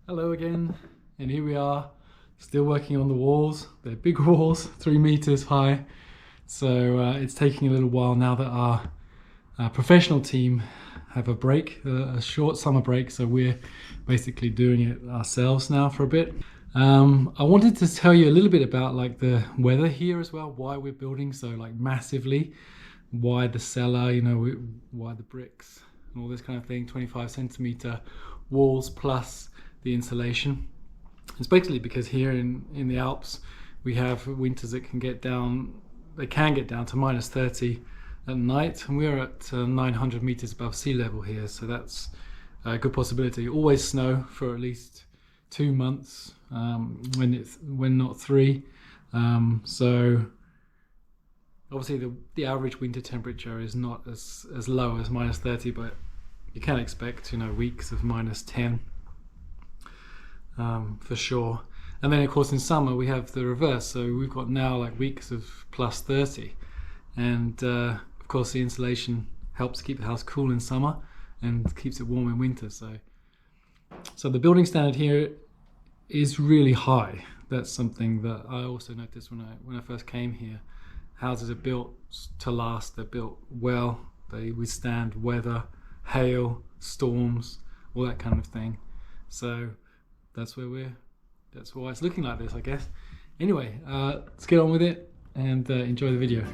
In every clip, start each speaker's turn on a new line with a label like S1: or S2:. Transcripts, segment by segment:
S1: Hello again, and here we are, still working on the walls. They're big walls, 3 meters high, so it's taking a little while now that our professional team have a break, a short summer break, so we're basically doing it ourselves now for a bit. I wanted to tell you a little bit about like the weather here as well, why we're building so like massively, why the cellar, why the bricks and all this kind of thing, 25 centimeter walls plus the insulation. It's basically because here in the Alps we have winters that can get down to -30 at night, and we're at 900 meters above sea level here, so that's a good possibility. Always snow for at least 2 months, when not 3. So obviously the average winter temperature is not as low as -30, but you can expect weeks of -10 for sure. And then of course in summer we have the reverse, so we've got now like weeks of +30, and of course the insulation helps keep the house cool in summer and keeps it warm in winter. So the building standard here is really high. That's something that I also noticed when I first came here. Houses are built to last. They're built well. They withstand weather, hail, storms, all that kind of thing. So that's why it's looking like this, I guess. Anyway, let's get on with it and enjoy the video.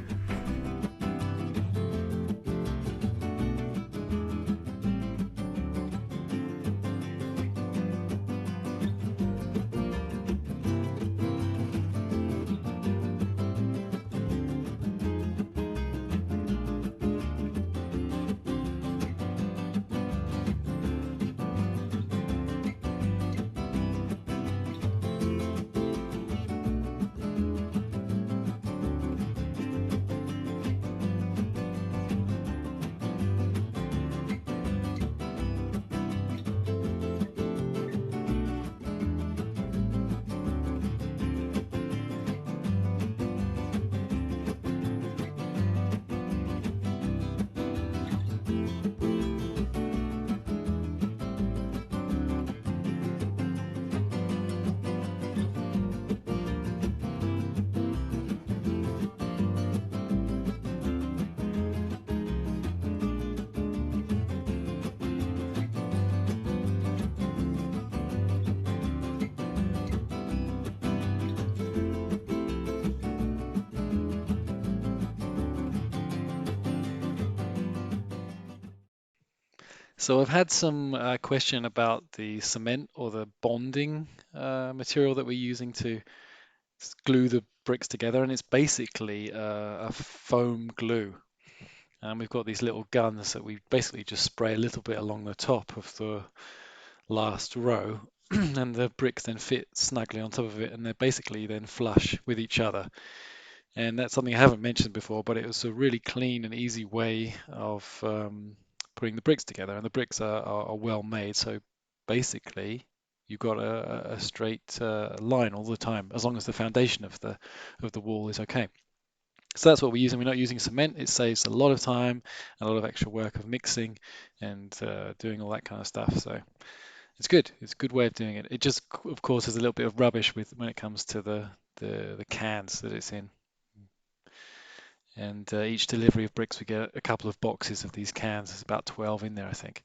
S1: So I've had some question about the cement or the bonding material that we're using to glue the bricks together, and it's basically a foam glue. And we've got these little guns that we basically just spray a little bit along the top of the last row, and the bricks then fit snugly on top of it, and they're basically then flush with each other. And that's something I haven't mentioned before, but it was a really clean and easy way of putting the bricks together, and the bricks are well made, so basically you've got a straight line all the time, as long as the foundation of the wall is okay. So that's what we're using. We're not using cement. It saves a lot of time, a lot of extra work of mixing and doing all that kind of stuff. So it's good. It's a good way of doing it. It just, of course, is a little bit of rubbish when it comes to the cans that it's in. And each delivery of bricks, we get a couple of boxes of these cans. There's about 12 in there, I think.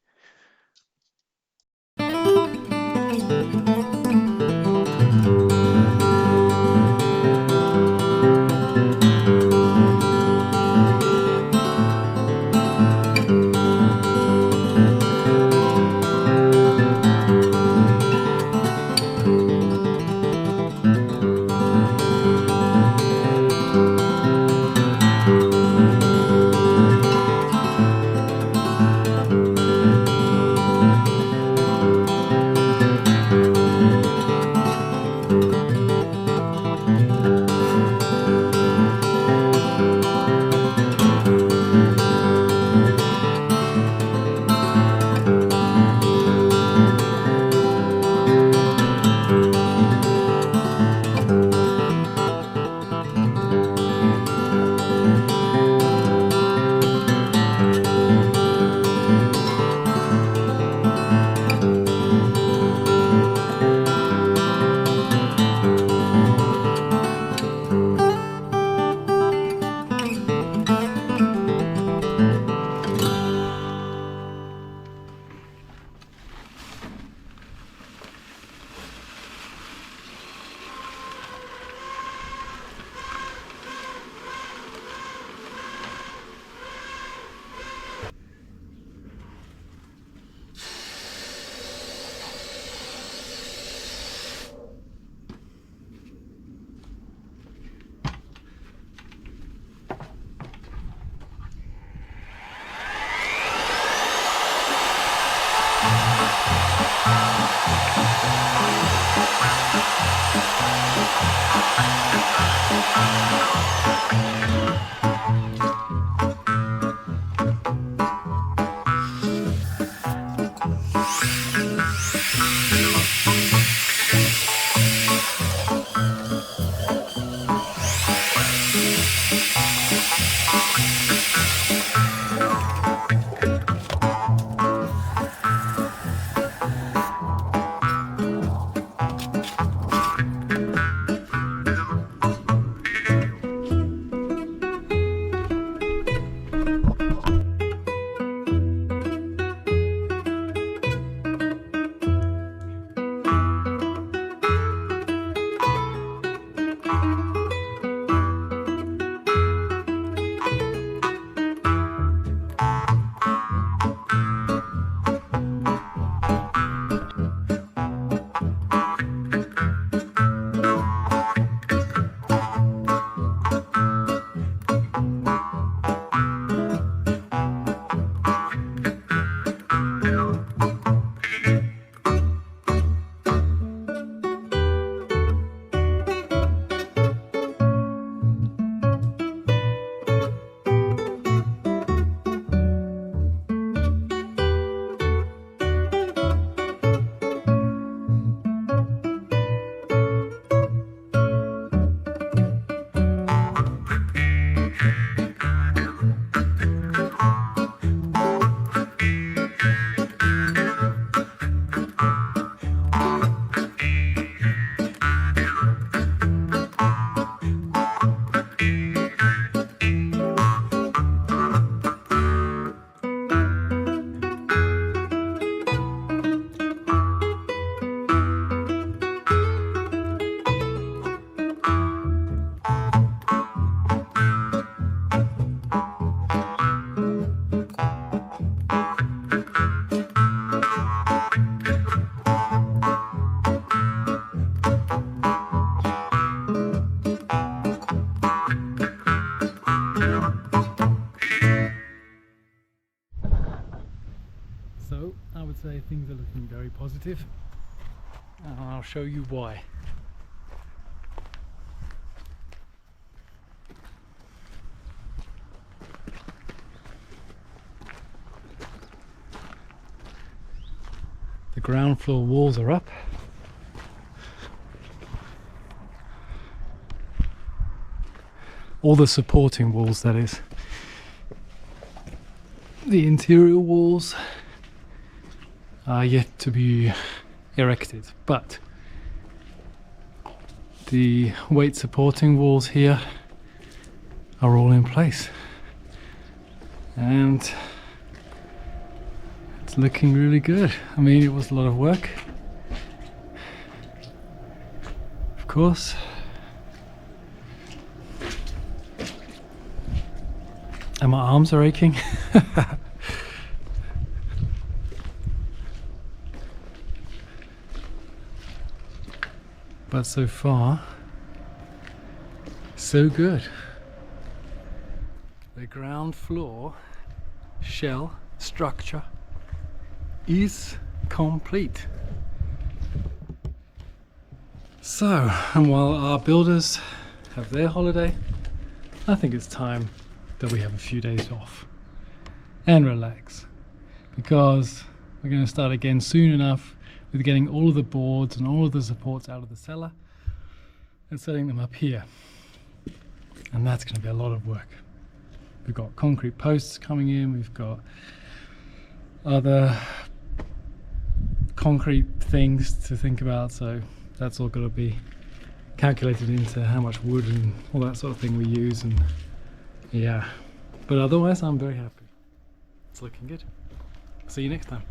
S1: So I would say things are looking very positive, and I'll show you why. The ground floor walls are up. All the supporting walls, that is. The interior walls are yet to be erected, but the weight supporting walls here are all in place, and it's looking really good. I mean, it was a lot of work, of course. And my arms are aching. But so far, so good. The ground floor shell structure is complete. So, and while our builders have their holiday, I think it's time that we have a few days off and relax, because we're going to start again soon enough with getting all of the boards and all of the supports out of the cellar and setting them up here, and that's going to be a lot of work. We've got concrete posts coming in, we've got other concrete things to think about, so that's all got to be calculated into how much wood and all that sort of thing we use. And yeah, but otherwise I'm very happy. It's looking good. See you next time.